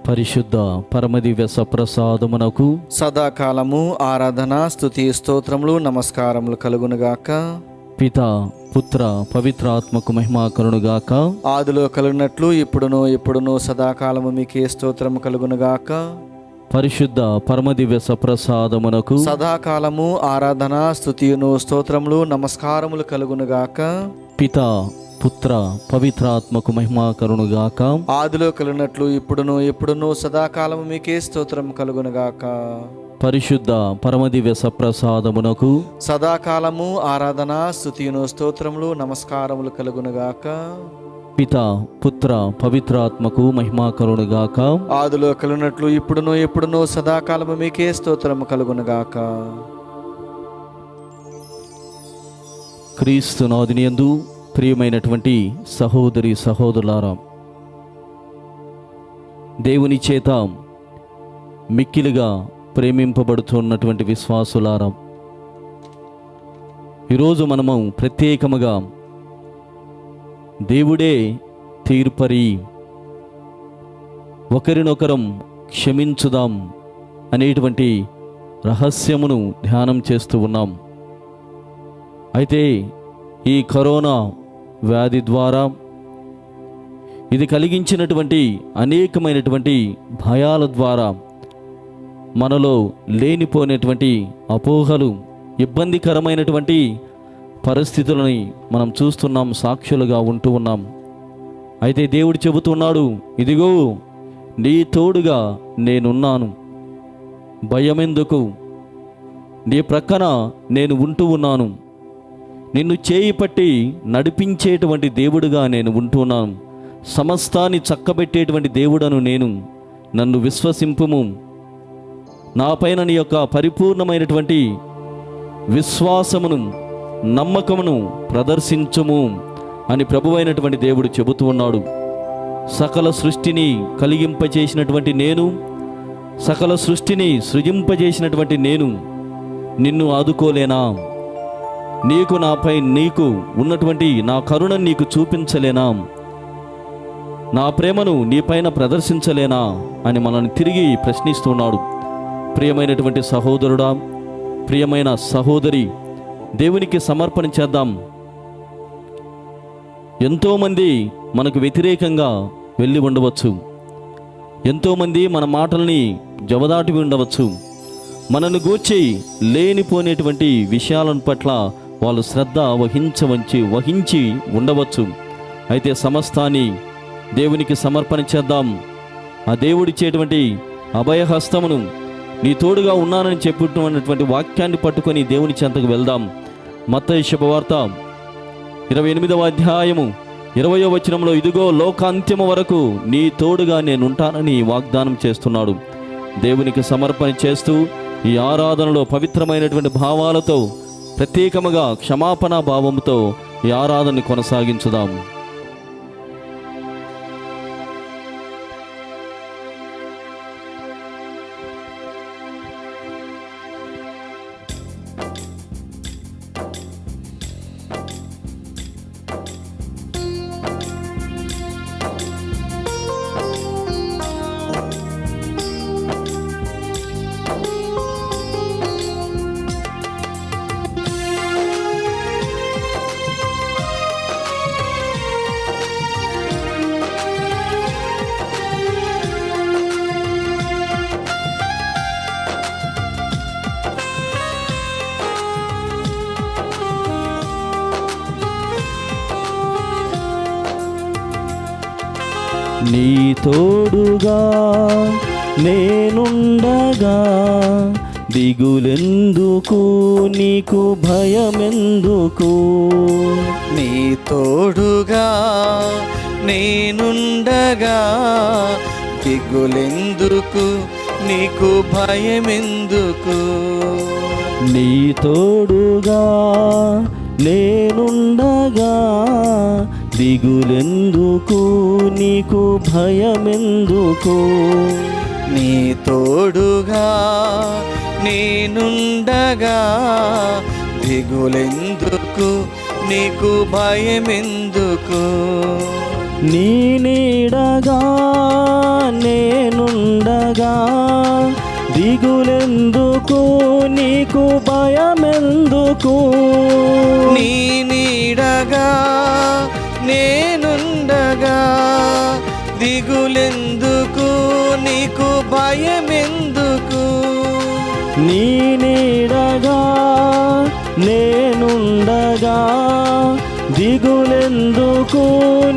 పరిశుద్ధ పరమదివ్య సప్రసాదమునకు సదాకాలము ఆరాధన స్తుతి స్తోత్రములు నమస్కారములు కలుగునుగాక. పిత పుత్ర పవిత్రాత్మకు మహిమ కలుగునుగాక. ఆదిలో కలుగునట్లు ఇప్పుడును సదాకాలము మీకే స్తోత్రము కలుగునుగాక. పరిశుద్ధ పరమదివ్య సప్రసాదమునకు సదాకాలము ఆరాధన స్తుతియును స్తోత్రములు నమస్కారములు కలుగునుగాక. పిత పుత్ర పవిత్రాత్మకు మహిమ కలుగునుగాక. ఆదిలో కలుగునట్లు ఇప్పుడును సదాకాలము మీకే స్తోత్రం కలుగునుగాక. పరిశుద్ధ పరమదివ్య సప్రసాదమునకు సదాకాలము ఆరాధన స్తుతియును స్తోత్రములు నమస్కారములు కలుగునుగాక. పిత పుత్ర పవిత్రాత్మకు మహిమ కలుగునుగాక. ఆదిలో కలుగునట్లు ఇప్పుడును సదాకాలము మీకే స్తోత్రము కలుగునుగాక. క్రీస్తునాథునియందు ప్రియమైనటువంటి సహోదరి సహోదరులారా, దేవుని చేత మిక్కిలిగా ప్రేమింపబడుతున్నటువంటి విశ్వాసులారా, ఈరోజు మనము ప్రత్యేకముగా దేవుడే తీర్పరి, ఒకరినొకరం క్షమించుదాం అనేటువంటి రహస్యమును ధ్యానం చేస్తూ ఉన్నాం. అయితే ఈ కరోనా వ్యాధి ద్వారా ఇది కలిగించినటువంటి అనేకమైనటువంటి భయాల ద్వారా మనలో లేనిపోయినటువంటి అపోహలు, ఇబ్బందికరమైనటువంటి పరిస్థితులని మనం చూస్తున్నాం, సాక్షులుగా ఉంటూ ఉన్నాం. అయితే దేవుడు చెబుతున్నాడు, ఇదిగో నీ తోడుగా నేనున్నాను, భయమెందుకు, నీ ప్రక్కన నేను ఉంటూ ఉన్నాను, నిన్ను చేయి పట్టి నడిపించేటువంటి దేవుడుగా నేను ఉంటున్నాను, సమస్తాన్ని చక్కబెట్టేటువంటి దేవుడను నేను, నన్ను విశ్వసింపుము, నాపైన నీ యొక్క పరిపూర్ణమైనటువంటి విశ్వాసమును నమ్మకమును ప్రదర్శించుము అని ప్రభువైనటువంటి దేవుడు చెబుతూ ఉన్నాడు. సకల సృష్టిని కలిగింపజేసినటువంటి నేను, సకల సృష్టిని సృజింపజేసినటువంటి నేను నిన్ను ఆదుకోలేనా? నీకు నాపై నీకు ఉన్నటువంటి నా కరుణను నీకు చూపించలేనా? నా ప్రేమను నీపైన ప్రదర్శించలేనా అని మనల్ని తిరిగి ప్రశ్నిస్తున్నాడు. ప్రియమైనటువంటి సహోదరుడా, ప్రియమైన సహోదరి, దేవునికి సమర్పణ చేద్దాం. ఎంతోమంది మనకు వ్యతిరేకంగా వెళ్ళి ఉండవచ్చు, ఎంతోమంది మన మాటల్ని జవదాటి ఉండవచ్చు, మనను గూర్చి లేనిపోయినటువంటి విషయాలను పట్ల వాళ్ళు శ్రద్ధ వహించి ఉండవచ్చు. అయితే సమస్తాన్ని దేవునికి సమర్పణ చేద్దాం. ఆ దేవుడిచ్చేటువంటి అభయహస్తమును, నీ తోడుగా ఉన్నానని చెప్పుతున్నటువంటి వాక్యాన్ని పట్టుకొని దేవుని చెంతకు వెళ్దాం. మత్తయి శుభవార్త 28వ అధ్యాయము 20వ వచనంలో, ఇదిగో లోకాంత్యము వరకు నీ తోడుగా నేనుంటానని వాగ్దానం చేస్తున్నాడు. దేవునికి సమర్పణ చేస్తూ ఈ ఆరాధనలో పవిత్రమైనటువంటి భావాలతో, ప్రత్యేకముగా క్షమాపణ భావంతో ఈ ఆరాధనని కొనసాగించుదాం. నీ తోడుగా నేనుండగా దిగులెందుకు, నీకు భయమెందుకు? నీ తోడుగా నేనుండగా దిగులెందుకు, నీకు భయమెందుకు? నీ తోడుగా నేనుండగా దిగులెందుకు, నీకు భయమెందుకు? నీ తోడుగా నేనుండగా దిగులెందుకు, నీకు భయమెందుకు? నీ నీడగా నేనుండగా భయమెందుకు నీ నీడగా నేనుండగా దిగులెందుకు నీకు భయమెందుకు నీ నీడగా నేనుండగా దిగులెందుకు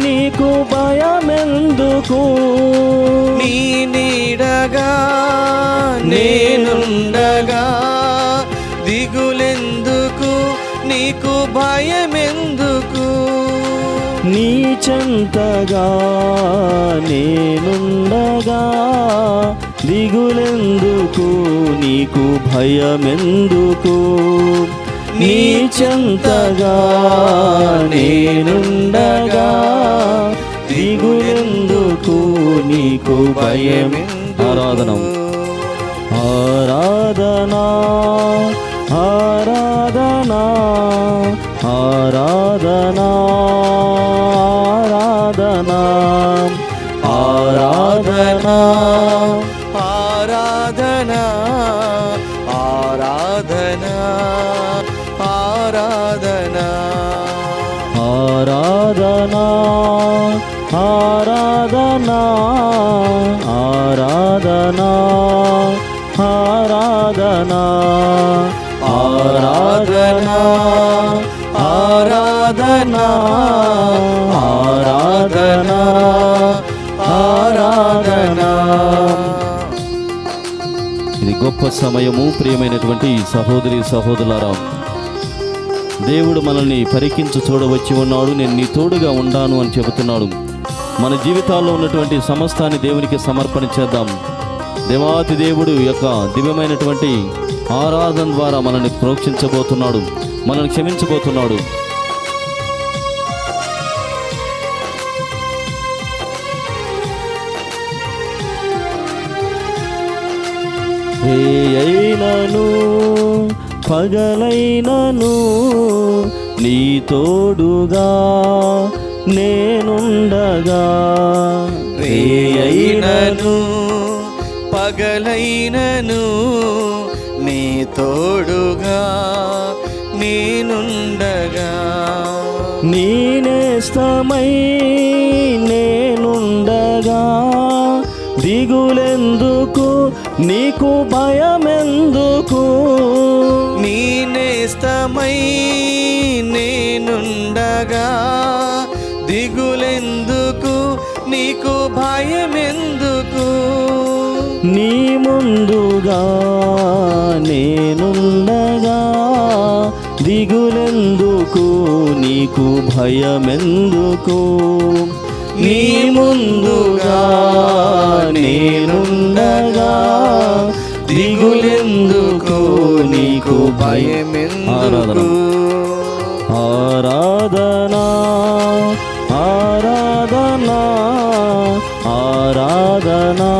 నీకు భయమెందుకు నీ నీడగా నేనుండగా దిగులెందుకు నీకు భయమెందుకు నీ చెంతగా నేనుండగా దిగులెందుకు నీకు భయమెందుకు నీ చెంతగా నేనుండగా దిగులెందుకు నీకు భయమెందుకు ఆరాధన ఆరాధనా ఆరాధనా ఆరాధనా ఆరాధనా ఆరాధనా ఆరాధనా ఆరాధనా ఆరాధనా ఆరాధనా ఆరాధనా ఆరాధనా ఆరాధనా ఆరాధనా ఆరాధనా ఆరాధనా. ఇది గొప్ప సమయము. ప్రియమైనటువంటి సహోదరి సహోదరులారా, దేవుడు మనల్ని పరికించి చూడవచ్చి ఉన్నాడు. నేను నీ తోడుగా ఉండాను అని చెబుతున్నాడు. మన జీవితాల్లో ఉన్నటువంటి సమస్తాన్ని దేవునికి సమర్పణ చేద్దాం. దేవాతి దేవుడు యొక్క దివ్యమైనటువంటి ఆరాధన ద్వారా మనల్ని ప్రోక్షించబోతున్నాడు, మనల్ని క్షమించబోతున్నాడు. అయినను పగలైనను నీ తోడుగా నేనుండగా అయినను పగలైనను నీ తోడుగా నేనుండగా నీ నేస్తమై నేనుండగా దిగులెందుకు నీకు భయమెందుకు నీ నేస్తమై నేనుండగా దిగులెందుకు నీకు భయమెందుకు నీ ముందుగా నేనుండగా దిగులెందుకు నీకు భయమెందుకు నీ ముందుగా నేనుండగా దిగులెందుకు నీకు భయమెందుకు ఆరాధనా ఆరాధనా ఆరాధనా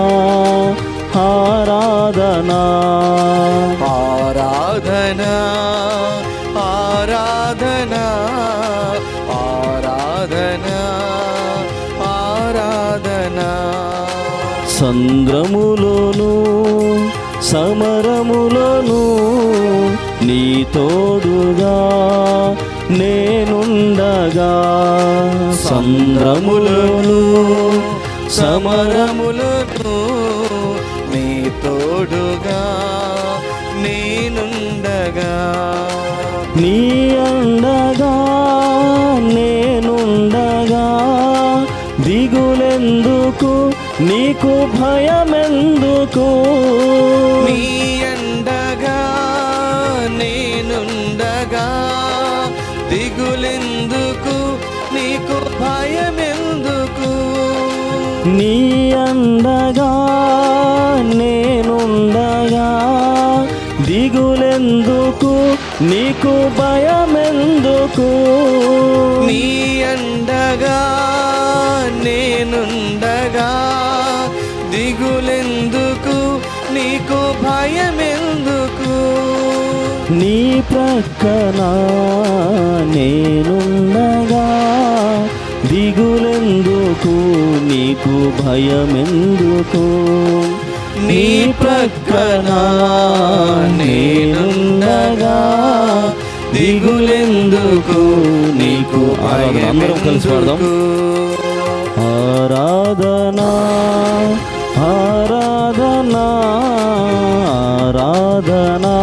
ఆరాధనా ఆరాధనా ఆరాధనా ఆరాధనా ఆరాధనా సంద్రములోను సమరములోను నీ తోడుగా నేనుండగా సంద్రములోను సమరములను నీ తోడుగా నేనుండగా నీ అండగా నేనుండగా దిగులెందుకు నీకు భయమెందుకు నీ అండగా నేనుండగా దిగులెందుకు నీకు భయమెందుకు నీ అండగా నేనుండగా దిగులెందుకు నీకు భయమెందుకు నీ అండగా నేనుండగా దిగులెందుకు నీకు భయమెందుకు నీ ప్రక్కన నేనుండగా దిగులెందుకు నీకు భయమెందుకు నీ ప్రక్కన నేనుండగా దిగులెందుకు నీకు ఆరాధన అందరం కలిసి పాడదాం. ఆరాధనా ఆరాధనా ఆరాధనా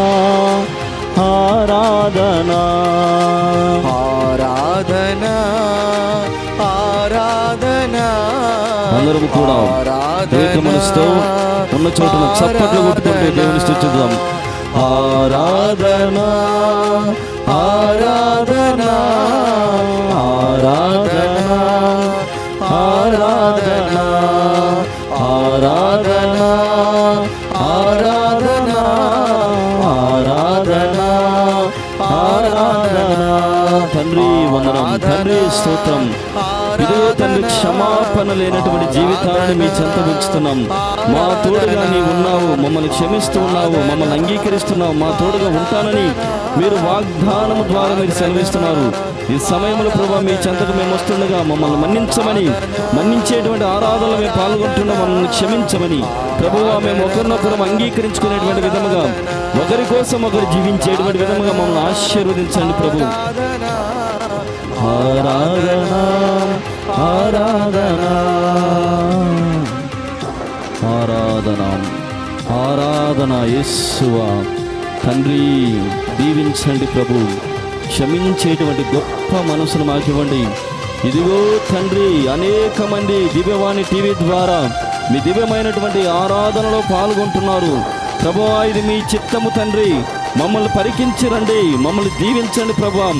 ఆరాధనా ఆరాధనా ఆరాధనా అందరం కూడా ఏక మనసుతో ఉన్న చోటున చప్పట్లు కొట్టుకుంటూ దేవుని స్తుతిద్దాం. ఆరాధనా ఆరాధనా ఆరాధనా ఆరాధనా ఆరాధనా ఆరాధనా ఆరాధనా ఆరాధనా. తండ్రి వందనం, తండ్రి స్తోత్రం. ఇదిగో తండ్రి, క్షమాపణ లేనటువంటి జీవితాన్ని మీ చెంత ఉంచుతున్నాం. మా తోడుగా నీ ఉన్నావు, మమ్మల్ని క్షమిస్తూ ఉన్నావు, మమ్మల్ని అంగీకరిస్తున్నావు, మా తోడుగా ఉంటానని మీరు వాగ్దానం ద్వారా మీరు సెలవిస్తున్నారు. ఈ సమయంలో ప్రభా మీ చెంతకు మేము వస్తుండగా మమ్మల్ని మన్నించమని, మన్నించేటువంటి ఆరాధనలో మేము పాల్గొంటున్న మమ్మల్ని క్షమించమని ప్రభువా, మేము ఒకరినొకరు అంగీకరించుకునేటువంటి విధముగా, ఒకరి కోసం ఒకరు జీవించేటువంటి విధముగా మమ్మల్ని ఆశీర్వదించండి ప్రభు. ఆరాధన ఆరాధన ఆరాధన ఆరాధన. యేసువా తండ్రి, దీవించండి ప్రభు. క్షమించేటువంటి గొప్ప మనసును మాకివ్వండి. ఇదిగో తండ్రి, అనేక మంది దివ్యవాణి టీవీ ద్వారా మీ దివ్యమైనటువంటి ఆరాధనలో పాల్గొంటున్నారు ప్రభువా. ఇది మీ చిత్తము తండ్రి. మమ్మల్ని పరికించి రండి, మమ్మల్ని దీవించండి ప్రభువా.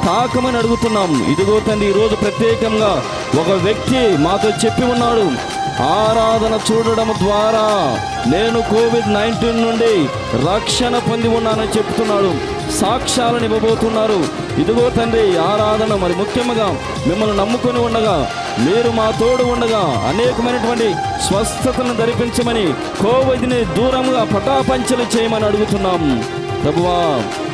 తాకమని అడుగుతున్నాం. ఇదిగో తండ్రి, ఈరోజు ప్రత్యేకంగా ఒక వ్యక్తి మాతో చెప్పి ఉన్నాడు, ఆరాధన చూడడం ద్వారా నేను కోవిడ్-19 నుండి రక్షణ పొంది ఉన్నానని చెప్తున్నాడు. సాక్ష్యాలను ఇవ్వబోతున్నారు. ఇదిగో తండ్రి, ఆరాధన మరి ముఖ్యంగా మిమ్మల్ని నమ్ముకొని ఉండగా, మీరు మా తోడు ఉండగా అనేకమైనటువంటి స్వస్థతలను ధరిపించమని, కోవిడ్ని దూరంగా పటాపంచలు చేయమని అడుగుతున్నాం ప్రభువా.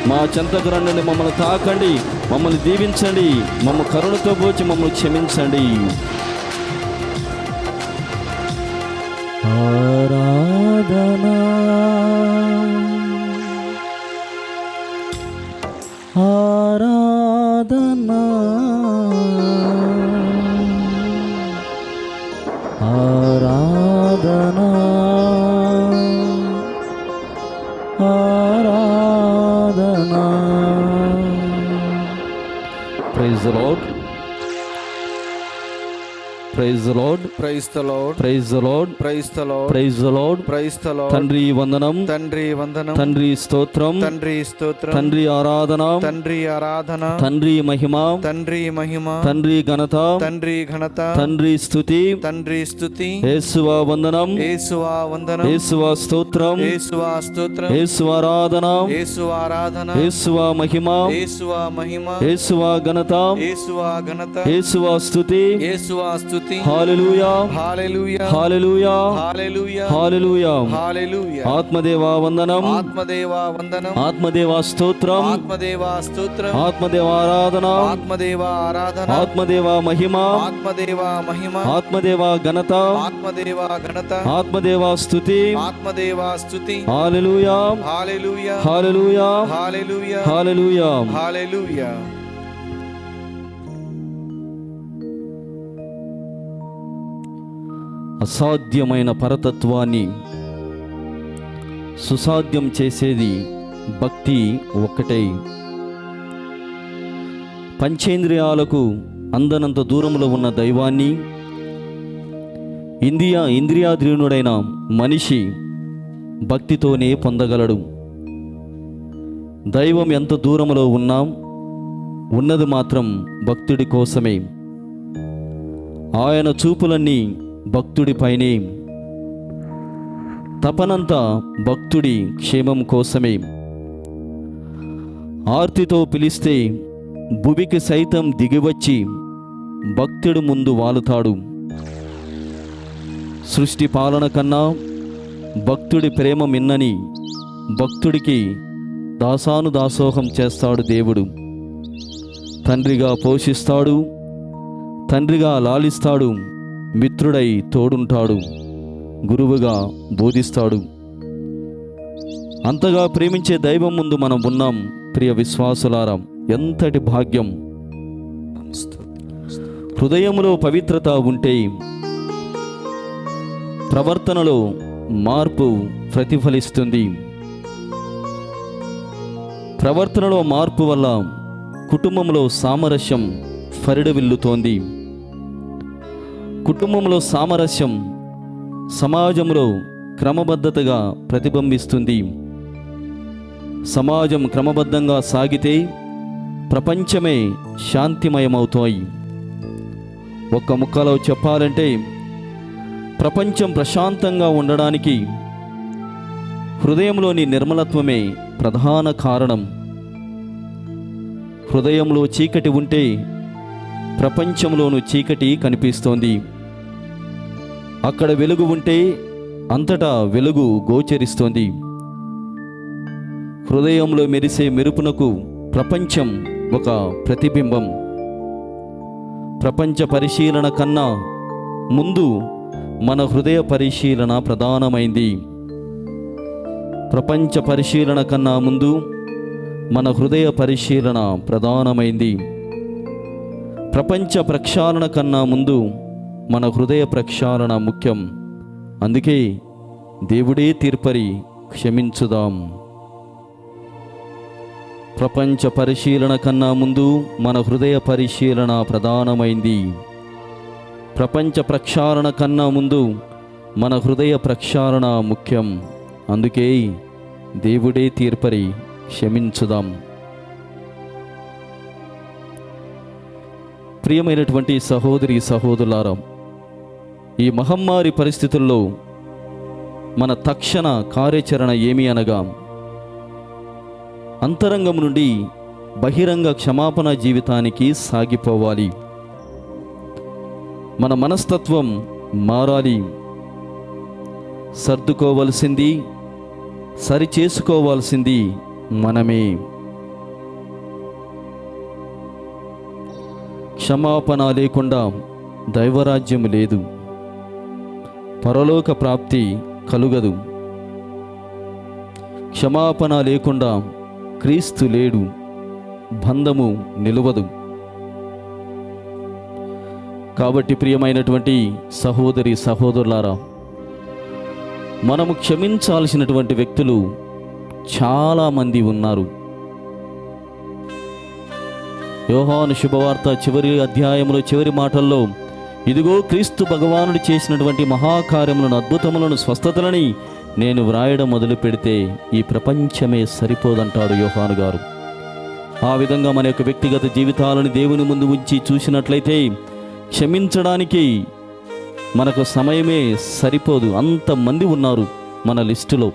మా చెంతకు రండి, మమ్మల్ని తాకండి, మమ్మల్ని దీవించండి, మమ్మల్ని కరుణతో పోచి మమ్మల్ని క్షమించండి. ఆరాధనా ఆరాధనా ఆరాధనా ఆరాధనా. Praise the Lord, praise the Lord, praise the Lord, praise the Lord, praise the Lord, praise the Lord, praise the Lord. తండ్రి వందనం, తండ్రి వందనం, తండ్రి స్తోత్రం, తండ్రి స్తోత్రం, తండ్రి ఆరాధన, తండ్రి ఆరాధన, తండ్రి మహిమ, తండ్రి మహిమ, తండ్రి ఘనత, తండ్రి ఘనత, తండ్రి స్తుతి, తండ్రి స్తుతి. యేసువా వందనం, యేసువా వందనం, యేసువా స్తోత్రం, యేసువా స్తోత్రం, యేసువా ఆరాధన, యేసువా ఆరాధన, యేసువా మహిమ, యేసువా మహిమ, యేసువా ఘనత, యేసువా ఘనత, యేసువా స్తుతి, యేసువా స్తుతి. హల్లెలూయా హల్లెలూయా, హల్లెలూయా, హల్లెలూయా, హల్లెలూయా. హల్లెలూయా. ఆత్మదేవా వందనం, ఆత్మదేవా వందనం, ఆత్మదేవా స్తోత్రం, ఆత్మదేవా స్తోత్రం, ఆత్మదేవా ఆరాధన, ఆత్మదేవా ఆరాధన, ఆత్మదేవా మహిమ, ఆత్మదేవా మహిమ, ఆత్మదేవా ఘనత, ఆత్మదేవా ఘనత, ఆత్మదేవా స్తుతి. ఆత్మదేవా స్తుతి. హల్లెలూయా, హల్లెలూయా, హల్లెలూయా, హల్లెలూయా, హల్లెలూయా. హల్లెలూయా. అసాధ్యమైన పరతత్వాన్ని సుసాధ్యం చేసేది భక్తి ఒక్కటే. పంచేంద్రియాలకు అందనంత దూరంలో ఉన్న దైవాన్ని ఇంద్రియాధీనుడైన మనిషి భక్తితోనే పొందగలడు. దైవం ఎంత దూరంలో ఉన్నా ఉన్నది మాత్రం భక్తుడి కోసమే. ఆయన చూపులన్నీ భక్తుడిపైనే, తపనంతా భక్తుడి క్షేమం కోసమే. ఆర్తితో పిలిస్తే భువికి సైతం దిగివచ్చి భక్తుడి ముందు వాలుతాడు. సృష్టి పాలన కన్నా భక్తుడి ప్రేమ మిన్నని భక్తుడికి దాసోహం చేస్తాడు దేవుడు. తండ్రిగా పోషిస్తాడు, తండ్రిగా లాలిస్తాడు, మిత్రుడై తోడుంటాడు, గురువుగా బోధిస్తాడు. అంతగా ప్రేమించే దైవం ముందు మనం ఉన్నాం ప్రియ విశ్వాసులారా. ఎంతటి భాగ్యం! హృదయంలో పవిత్రత ఉంటే ప్రవర్తనలో మార్పు ప్రతిఫలిస్తుంది. ప్రవర్తనలో మార్పు వల్ల కుటుంబంలో సామరస్యం ఫరిడవిల్లుతోంది. కుటుంబంలో సామరస్యం సమాజంలో క్రమబద్ధతగా ప్రతిబింబిస్తుంది. సమాజం క్రమబద్ధంగా సాగితే ప్రపంచమే శాంతిమయమవుతాయి. ఒక్క ముక్కలో చెప్పాలంటే ప్రపంచం ప్రశాంతంగా ఉండడానికి హృదయంలోని నిర్మలత్వమే ప్రధాన కారణం. హృదయంలో చీకటి ఉంటే ప్రపంచంలోనూ చీకటి కనిపిస్తోంది. అక్కడ వెలుగు ఉంటే అంతటా వెలుగు గోచరిస్తోంది. హృదయంలో మెరిసే మెరుపునకు ప్రపంచం ఒక ప్రతిబింబం. ప్రపంచ పరిశీలన కన్నా ముందు మన హృదయ పరిశీలన ప్రధానమైంది. ప్రపంచ పరిశీలన కన్నా ముందు మన హృదయ పరిశీలన ప్రధానమైంది. ప్రపంచ ప్రక్షాళన కన్నా ముందు మన హృదయ ప్రక్షాళన ముఖ్యం. అందుకే దేవుడే తీర్పరి, క్షమించుదాం. ప్రపంచ పరిశీలన కన్నా ముందు మన హృదయ పరిశీలన ప్రధానమైంది. ప్రపంచ ప్రక్షాళన కన్నా ముందు మన హృదయ ప్రక్షాళన ముఖ్యం. అందుకే దేవుడే తీర్పరి, క్షమించుదాం. ప్రియమైనటువంటి సహోదరి సహోదరులారా, ఈ మహమ్మారి పరిస్థితుల్లో మన తక్షణ కార్యాచరణ ఏమి అనగా, అంతరంగం నుండి బహిరంగ క్షమాపణ జీవితానికి సాగిపోవాలి. మన మనస్తత్వం మారాలి. సర్దుకోవలసింది, సరిచేసుకోవాల్సింది మనమే. క్షమాపణ లేకుండా దైవరాజ్యం లేదు, పరలోక ప్రాప్తి కలుగదు. క్షమాపణ లేకుండా క్రీస్తు లేడు, బంధము నిలువదు. కాబట్టి ప్రియమైనటువంటి సహోదరి సహోదరులారా, మనము క్షమించాల్సినటువంటి వ్యక్తులు చాలామంది ఉన్నారు. యోహాను శుభవార్త చివరి అధ్యాయంలో చివరి మాటల్లో, ఇదిగో క్రీస్తు భగవానుడు చేసినటువంటి మహాకార్యములను, అద్భుతములను, స్వస్థతలని నేను వ్రాయడం మొదలు పెడితే ఈ ప్రపంచమే సరిపోదంటాడు యోహాను గారు. ఆ విధంగా మన యొక్క వ్యక్తిగత జీవితాలను దేవుని ముందు ఉంచి చూసినట్లయితే క్షమించడానికి మనకు సమయమే సరిపోదు. అంతమంది ఉన్నారు మన లిస్టులో.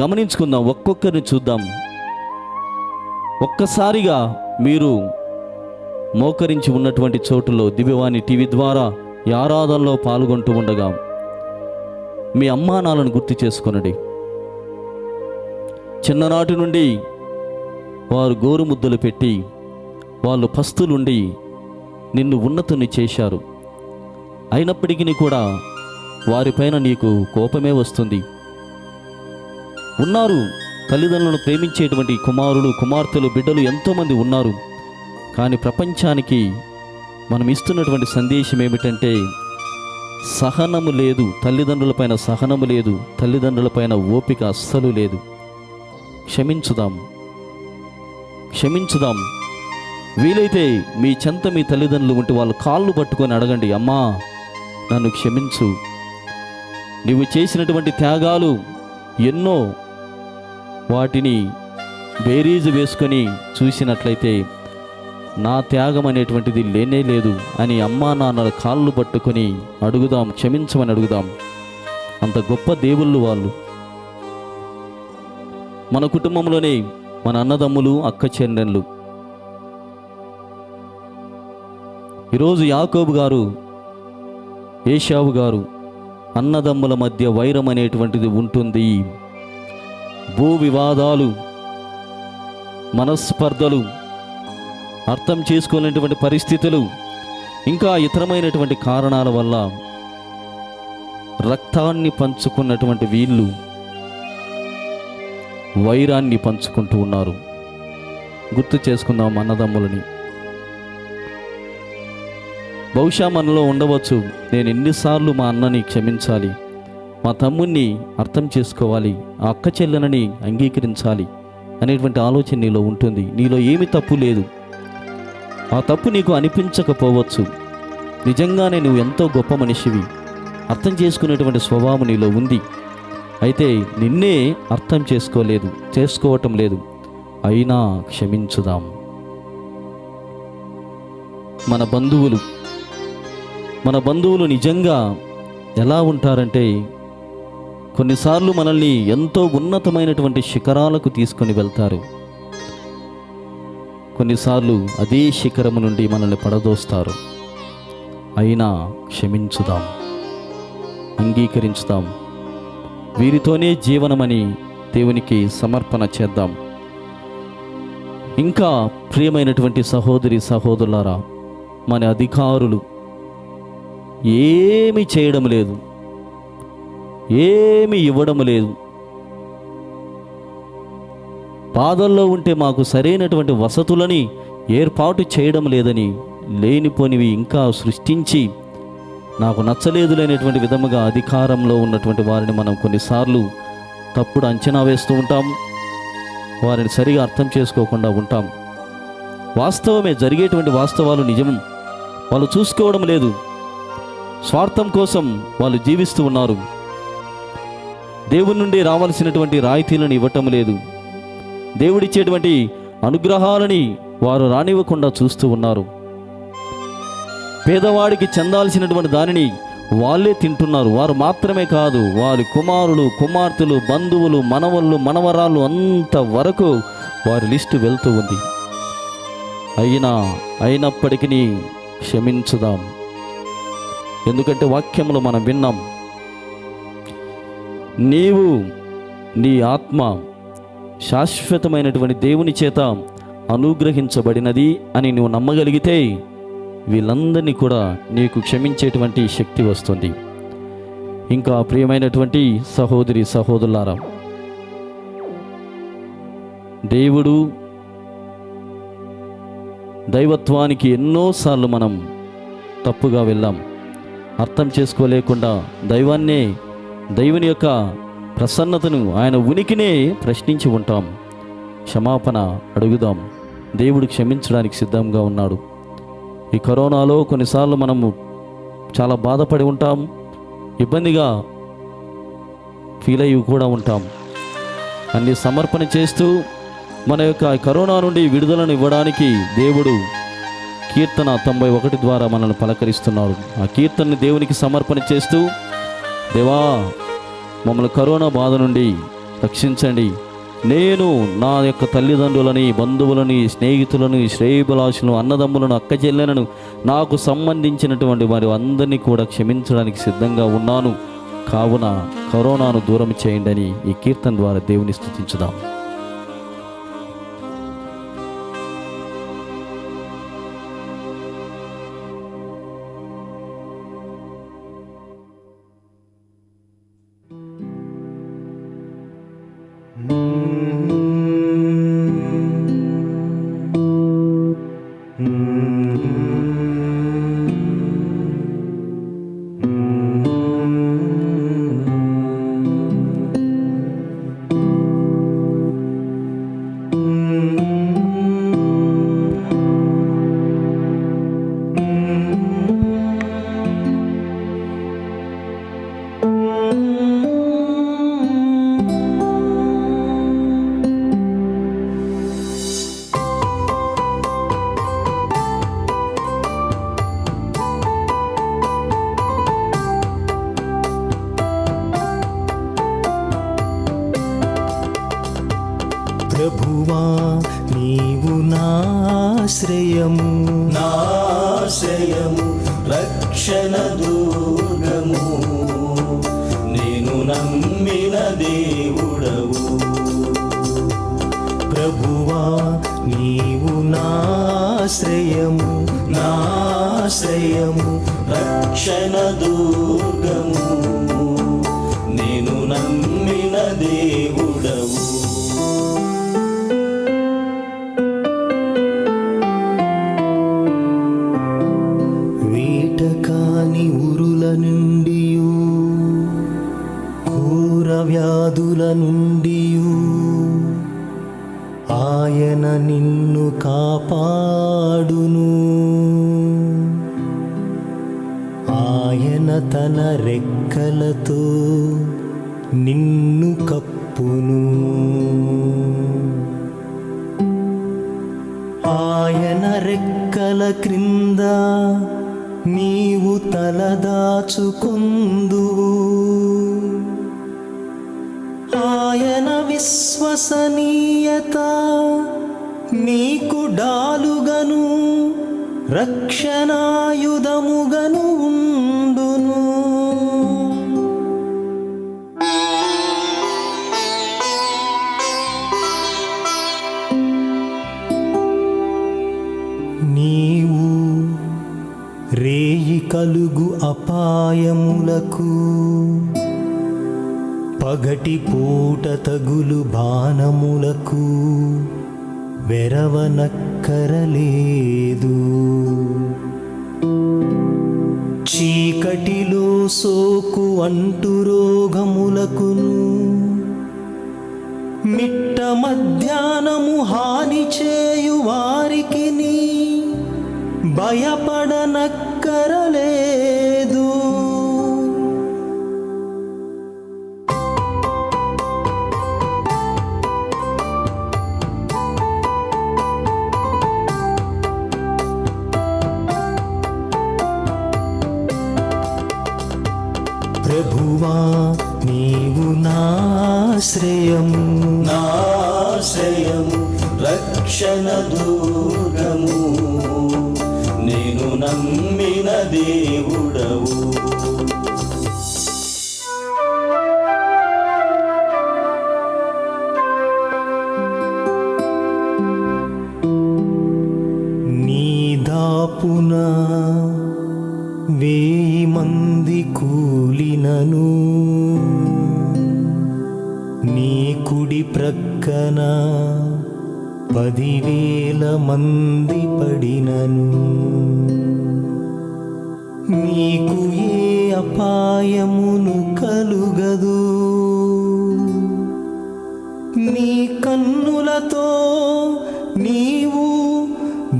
గమనించుకుందాం, ఒక్కొక్కరిని చూద్దాం. ఒక్కసారిగా మీరు మోకరించి ఉన్నటువంటి చోటులో దివ్యవాణి టీవీ ద్వారా ఈ ఆరాధనలో పాల్గొంటూ ఉండగా మీ అమ్మానాలను గుర్తు చేసుకొనండి. చిన్ననాటి నుండి వారు గోరుముద్దలు పెట్టి, వాళ్ళు పస్తులుండి నిన్ను ఉన్నతుని చేశారు. అయినప్పటికీ కూడా వారిపైన నీకు కోపమే వస్తుంది. ఉన్నారు తల్లిదండ్రులను ప్రేమించేటువంటి కుమారులు, కుమార్తెలు, బిడ్డలు ఎంతోమంది ఉన్నారు. కానీ ప్రపంచానికి మనం ఇస్తున్నటువంటి సందేశం ఏమిటంటే, సహనము లేదు, తల్లిదండ్రులపైన సహనము లేదు, తల్లిదండ్రులపైన ఓపిక అస్సలు లేదు. క్షమించుదాం, క్షమించుదాం. వీలైతే మీ చెంత మీ తల్లిదండ్రులు ఉంటే వాళ్ళ కాళ్ళు పట్టుకొని అడగండి, అమ్మా నన్ను క్షమించు, నీవు చేసినటువంటి త్యాగాలు ఎన్నో, వాటిని బేరీజు వేసుకొని చూసినట్లయితే నా త్యాగం అనేటువంటిది లేనే లేదు అని అమ్మా నాన్నల కాళ్ళు పట్టుకొని అడుగుదాం, క్షమించమని అడుగుదాం. అంత గొప్ప దేవుళ్ళు వాళ్ళు. మన కుటుంబంలోనే మన అన్నదమ్ములు, అక్క చెల్లెళ్ళు. ఈరోజు యాకోబు గారు, ఏశావు గారు, అన్నదమ్ముల మధ్య వైరం అనేటువంటిది ఉంటుంది. భూ వివాదాలు, మనస్పర్ధలు, అర్థం చేసుకోలేనటువంటి పరిస్థితులు, ఇంకా ఇతరమైనటువంటి కారణాల వల్ల రక్తాన్ని పంచుకున్నటువంటి వీళ్ళు వైరాన్ని పంచుకుంటూ ఉన్నారు. గుర్తు చేసుకుందాం అన్నదమ్ములని. బహుశా మనలో ఉండవచ్చు, నేను ఎన్నిసార్లు మా అన్నని క్షమించాలి, మా తమ్ముణ్ణి అర్థం చేసుకోవాలి, ఆ అక్క చెల్లెలని అంగీకరించాలి అనేటువంటి ఆలోచన నీలో ఉంటుంది. నీలో ఏమి తప్పు లేదు. ఆ తప్పు నీకు అనిపించకపోవచ్చు. నిజంగానే నువ్వు ఎంతో గొప్ప మనిషివి, అర్థం చేసుకునేటువంటి స్వభావం నీలో ఉంది. అయితే నిన్నే అర్థం చేసుకోవటం లేదు. అయినా క్షమించుదాం. మన బంధువులు నిజంగా ఎలా ఉంటారంటే, కొన్నిసార్లు మనల్ని ఎంతో ఉన్నతమైనటువంటి శిఖరాలకు తీసుకొని వెళ్తారు. కొన్నిసార్లు అదే శిఖరము నుండి మనల్ని పడదోస్తారు. అయినా క్షమించుదాం, అంగీకరించుదాం. వీరితోనే జీవనమని దేవునికి సమర్పణ చేద్దాం. ఇంకా ప్రియమైనటువంటి సహోదరి సహోదరులారా, మన అధికారులు ఏమీ చేయడం లేదు, ఏమీ ఇవ్వడం లేదు. బాధల్లో ఉంటే మాకు సరైనటువంటి వసతులని ఏర్పాటు చేయడం లేదని లేనిపోనివి ఇంకా సృష్టించి నాకు నచ్చలేదు లేనటువంటి విధముగా అధికారంలో ఉన్నటువంటి వారిని మనం కొన్నిసార్లు తప్పుడు అంచనా వేస్తూ ఉంటాం. వారిని సరిగా అర్థం చేసుకోకుండా ఉంటాం. వాస్తవమే, జరిగేటువంటి వాస్తవాలు నిజం. వాళ్ళు చూసుకోవడం లేదు, స్వార్థం కోసం వాళ్ళు జీవిస్తూ ఉన్నారు. దేవుని నుండి రావాల్సినటువంటి రాయితీలను ఇవ్వటం లేదు. దేవుడిచ్చేటువంటి అనుగ్రహాలని వారు రానివ్వకుండా చూస్తూ ఉన్నారు. పేదవాడికి చెందాల్సినటువంటి దానిని వాళ్ళే తింటున్నారు. వారు మాత్రమే కాదు, వారి కుమారులు, కుమార్తెలు, బంధువులు, మనవళ్ళు, మనవరాళ్ళు అంతవరకు వారి లిస్టు వెళ్తూ ఉంది. అయినప్పటికీ క్షమించుదాం. ఎందుకంటే వాక్యములో మనం విన్నాం, నీవు నీ ఆత్మ శాశ్వతమైనటువంటి దేవుని చేత అనుగ్రహించబడినది అని నువ్వు నమ్మగలిగితే వీళ్ళందరినీ కూడా నీకు క్షమించేటువంటి శక్తి వస్తుంది. ఇంకా ప్రియమైనటువంటి సహోదరి సహోదరులారా, దేవుడు దైవత్వానికి ఎన్నోసార్లు మనం తప్పుగా వెళ్ళాం. అర్థం చేసుకోలేకుండా దేవుని యొక్క ప్రసన్నతను, ఆయన ఉనికినే ప్రశ్నించి ఉంటాం. క్షమాపణ అడుగుదాం. దేవుడు క్షమించడానికి సిద్ధంగా ఉన్నాడు. ఈ కరోనాలో కొన్నిసార్లు మనము చాలా బాధపడి ఉంటాం, ఇబ్బందిగా ఫీల్ అయ్యి కూడా ఉంటాం. అన్ని సమర్పణ చేస్తూ మన యొక్క కరోనా నుండి విడుదలను ఇవ్వడానికి దేవుడు కీర్తన 91 ద్వారా మనల్ని పలకరిస్తున్నాడు. ఆ కీర్తనని దేవునికి సమర్పణ చేస్తూ, దేవా మమ్మల్ని కరోనా బాధ నుండి రక్షించండి. నేను నా యొక్క తల్లిదండ్రులని, బంధువులని, స్నేహితులను, శ్రేయోభిలాషులను, అన్నదమ్ములను, అక్క చెల్లెలను, నాకు సంబంధించినటువంటి వారి అందరినీ కూడా క్షమించడానికి సిద్ధంగా ఉన్నాను. కావున కరోనాను దూరం చేయండి అని ఈ కీర్తన ద్వారా దేవుని స్తుతించుదాం. ప్రభువా నీవు నాశ్రయము, నాశ్రయము, రక్షణ దుర్గము, నేను నమ్మిన దేవుడవు. ప్రభువా నీవు నాశ్రయము, నాశ్రయము, రక్షణ దుర్గము, నేను నమ్మిన దేవుడవు. వ్యాధుల నుండి ఆయన నిన్ను కాపాడును. ఆయన తన రెక్కలతో నిన్ను కప్పును. ఆయన రెక్కల క్రింద నీవు తలదాచుకొందువు. ఆయన విశ్వసనీయత నీకు డాలుగను రక్షణాయుధముగను ఉండును. నీవు రేయి కలుగు అపాయములకు, పగటి పూట తగులు బాణములకు వెరవనక్కరలేదు. చీకటిలో సోకు అంటురోగములకును, మిట్ట మధ్యాహ్నము హాని చేయు వారికి భయపడనక్కరలేదు. ప్రభువా నీవు నాశ్రయము, నాశ్రయము రక్షణ దుర్గము, నేను నమ్మిన దేవుడవు. నీ దాపున 1000 మంది కూలినను, నీ కుడి ప్రక్కన 10,000 మంది పడినను, నీకు ఏ అపాయమును కలుగదు. నీ కన్నులతో నీవు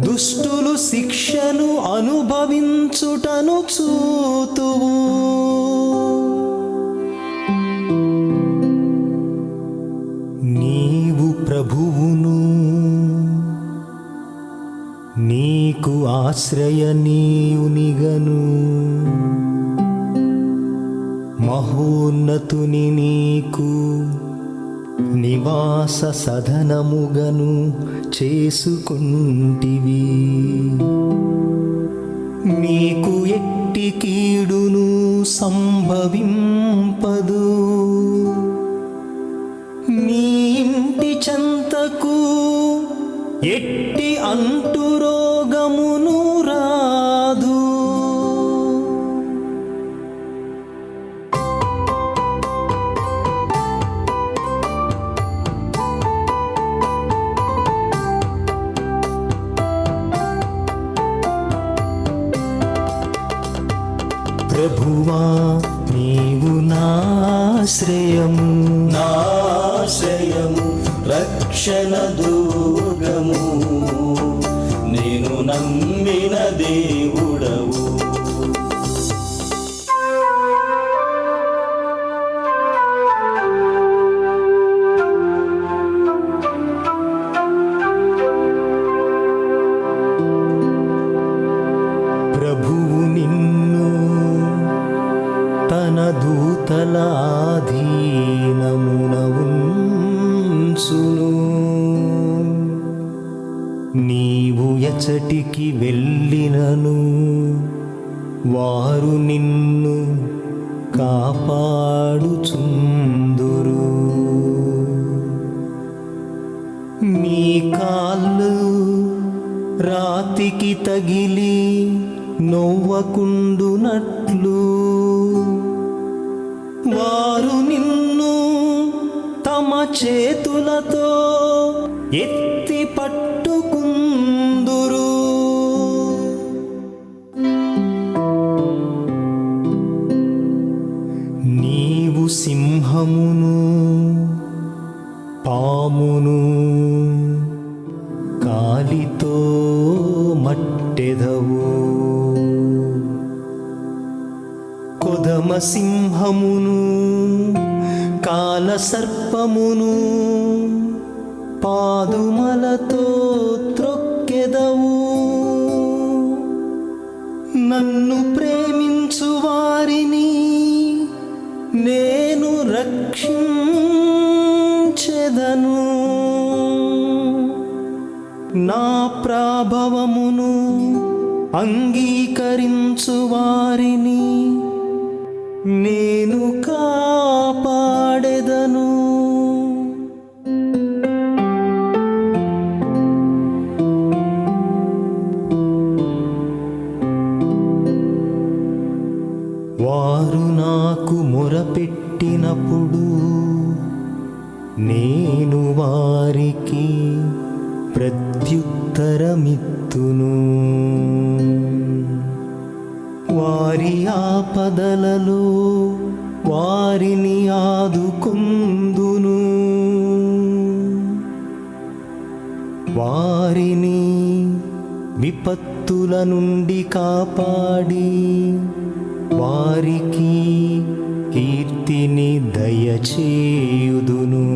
దుష్టులు శిక్షను అనుభవించుటను చూతువు. నీవు ప్రభువును, నీకు ఆశ్రయనీయునిగను, మహోన్నతుని నీకు నివాస సదనముగను చేసుకుంటివి. నీకు ఎట్టి కీడును సంభవింపదు. నీ ఇంటి చెంతకు ఎట్టి అంటురోగమును రాదు. ప్రభువా నీవు నాశ్రయము, నాశ్రయము రక్షణ దుర్గము, నేను నమ్మిన దేవుడవు. ప్రభువు నిన్ను తన దూతల ఆధీనమున ఉంచును. నీవు ఎచటికి వెళ్ళినను వారు నిన్ను కాపాడుచుందురు. నీ కాళ్ళు రాతికి తగిలి నొవ్వకుండునట్లు వారు నిన్ను తమ చేతులతో ఎత్తి పట్టుకుందురు. నీవు సింహమును పామును కాలితో మట్టెదవు. కొదమ సింహమును కాల సర్పమును పాదుమలతో త్రొక్కెదవు. నన్ను ప్రేమించు వారిని నేను రక్షించెదను. నా ప్రాభవమును అంగీకరించు వారిని నేను కాపాడెదను. వారు నాకు మొరపెట్టినప్పుడు నేను వారికి ప్రత్యుత్తరమిత్తును. వారి ఆపదలలో వారిని ఆదుకొందును. వారిని విపత్తుల నుండి కాపాడి వారికి కీర్తిని దయచేయుదును.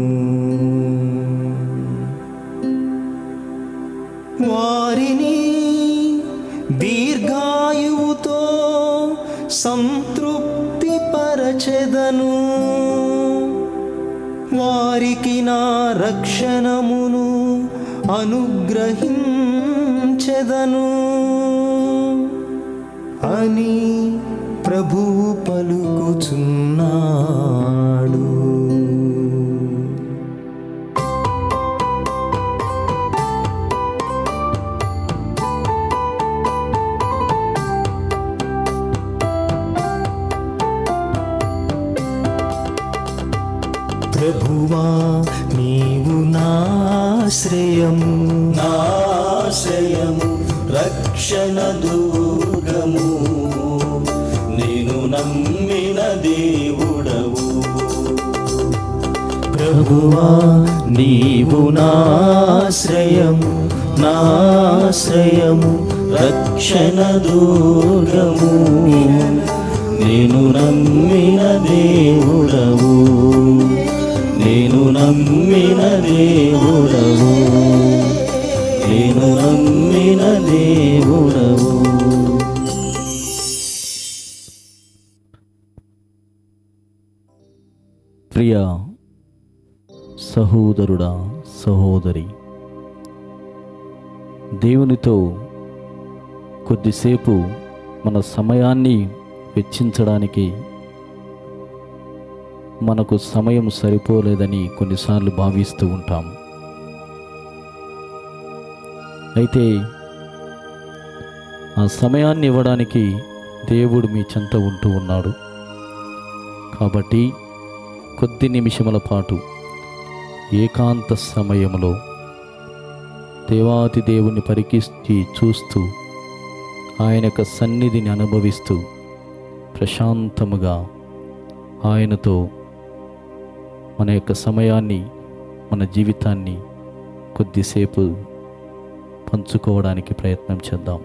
వారిని దీర్ఘాయువుతో సంతృప్తి పరచెదను. వారికి నా రక్షణమును అనుగ్రహించెదను అని ప్రభువు పలుకుచున్నాడు. ప్రభువా నీవు నాశ్రయము, నాశ్రయము రక్షణ దుర్గము, నేను నమ్మిన దేవుడవు. ప్రభువా నీవు నాశ్రయము, నాశ్రయము రక్షణ దుర్గము, నేను నమ్మిన దేవుడవు, నేను నమ్మిన దేవుడవు, నేను నమ్మిన దేవుడవు. ప్రియ సహోదరుడా, సహోదరి, దేవునితో కొద్దిసేపు మన సమయాన్ని వెచ్చించడానికి మనకు సమయం సరిపోలేదని కొన్నిసార్లు భావిస్తూ ఉంటాం. అయితే ఆ సమయాన్ని ఇవ్వడానికి దేవుడు మీ చెంత ఉంటూ ఉన్నాడు. కాబట్టి కొద్ది నిమిషముల పాటు ఏకాంత సమయంలో దేవాతి దేవుని పరికించి చూస్తూ ఆయన యొక్క సన్నిధిని అనుభవిస్తూ ప్రశాంతముగా ఆయనతో మన యొక్క సమయాన్ని, మన జీవితాన్ని కొద్దిసేపు పంచుకోవడానికి ప్రయత్నం చేద్దాం.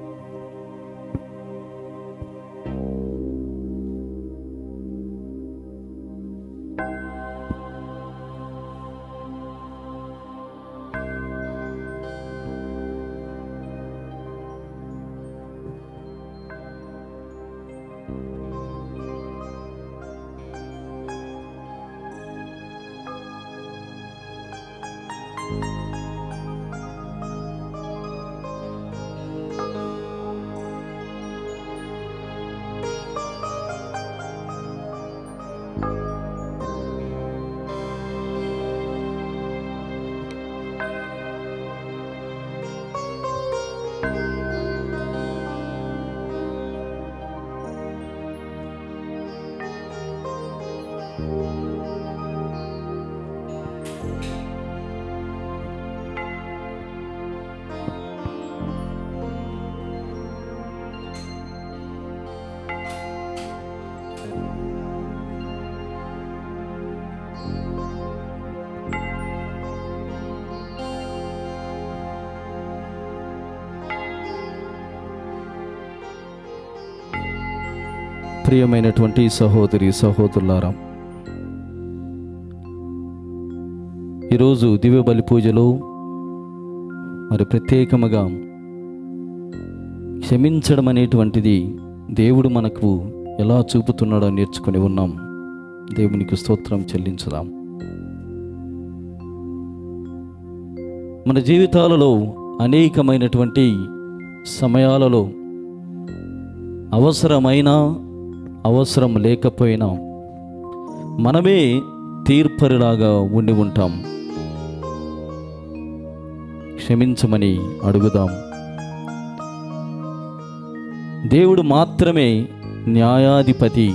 ప్రియమైనటువంటి సహోదరి సహోదరులారా, ఈరోజు దివ్య బలి పూజలో మరి ప్రత్యేకముగా క్షమించడం అనేటువంటిది దేవుడు మనకు ఎలా చూపుతున్నాడో నేర్చుకొని ఉన్నాం. దేవునికి స్తోత్రం చెల్లించుదాం. మన జీవితాలలో అనేకమైనటువంటి సమయాలలో అవసరమైనా అవసరం లేకపోయినా మనమే తీర్పరిలాగా ఉండి ఉంటాం. క్షమించమని అడుగుదాం. దేవుడు మాత్రమే న్యాయాధిపతి.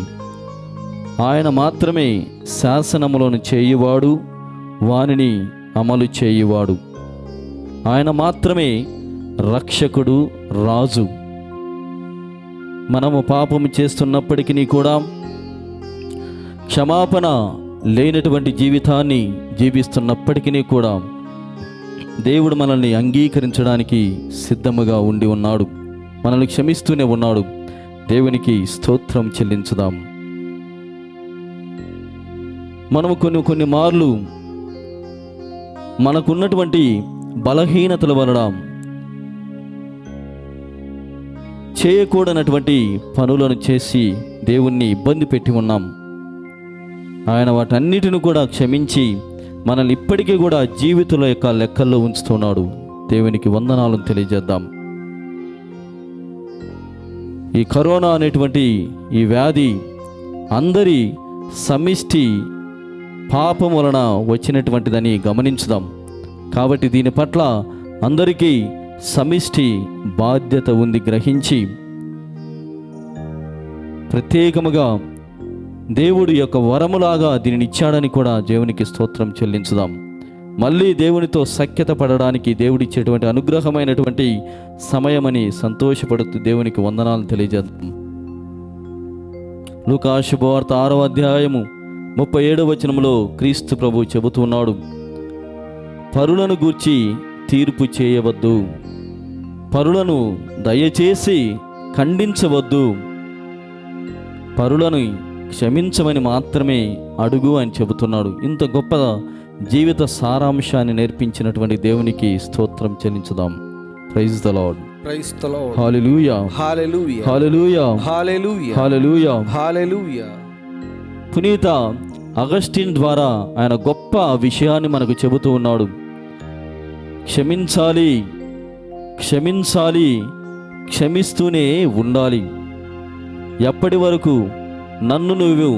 ఆయన మాత్రమే శాసనములను చేయువాడు, వానిని అమలు చేయువాడు. ఆయన మాత్రమే రక్షకుడు, రాజు. మనము పాపము చేస్తున్నప్పటికీ కూడా క్షమాపణ లేనటువంటి జీవితాన్ని జీవిస్తున్నప్పటికీ కూడా దేవుడు మనల్ని అంగీకరించడానికి సిద్ధముగా ఉండి ఉన్నాడు. మనల్ని క్షమిస్తూనే ఉన్నాడు. దేవునికి స్తోత్రం చెల్లించుదాం. మనము కొన్ని మార్లు మనకున్నటువంటి బలహీనతల వలన చేయకూడనటువంటి పనులను చేసి దేవుణ్ణి ఇబ్బంది పెట్టి ఉన్నాం. ఆయన వాటన్నిటిని కూడా క్షమించి మనల్ని ఇప్పటికీ కూడా జీవితుల యొక్క లెక్కల్లో ఉంచుతున్నాడు. దేవునికి వందనాలను తెలియజేద్దాం. ఈ కరోనా అనేటువంటి ఈ వ్యాధి అందరి సమిష్టి పాపం వలన వచ్చినటువంటిదని గమనించుదాం. కాబట్టి దీని పట్ల అందరికీ సమిష్టి బాధ్యత ఉంది. గ్రహించి ప్రత్యేకముగా దేవుడి యొక్క వరములాగా దీనిని ఇచ్చాడని కూడా దేవునికి స్తోత్రం చెల్లించుదాం. మళ్ళీ దేవునితో సఖ్యత పడడానికి దేవుడిచ్చేటువంటి అనుగ్రహమైనటువంటి సమయమని సంతోషపడుతూ దేవునికి వందనాలు తెలియజేద్దాం. లూకా శుభవార్త 6వ అధ్యాయము 37వ వచనములో క్రీస్తు ప్రభు చెబుతున్నాడు, పరులను గూర్చి తీర్పు చేయవద్దు, పరులను దయచేసి ఖండించవద్దు, పరులను క్షమించమని మాత్రమే అడుగు అని చెబుతున్నాడు. ఇంత గొప్ప జీవిత సారాంశాన్ని నేర్పించినటువంటి దేవునికి స్తోత్రం చెల్లించుదాం. Praise the Lord. Praise the Lord. Hallelujah, hallelujah, hallelujah, hallelujah, hallelujah, hallelujah. పునీత అగస్టిన్ ద్వారా ఆయన గొప్ప విషయాన్ని మనకు చెబుతూ ఉన్నాడు. క్షమించాలి, క్షమించాలి, క్షమిస్తూనే ఉండాలి. ఎప్పటి వరకు? నన్ను నువ్వు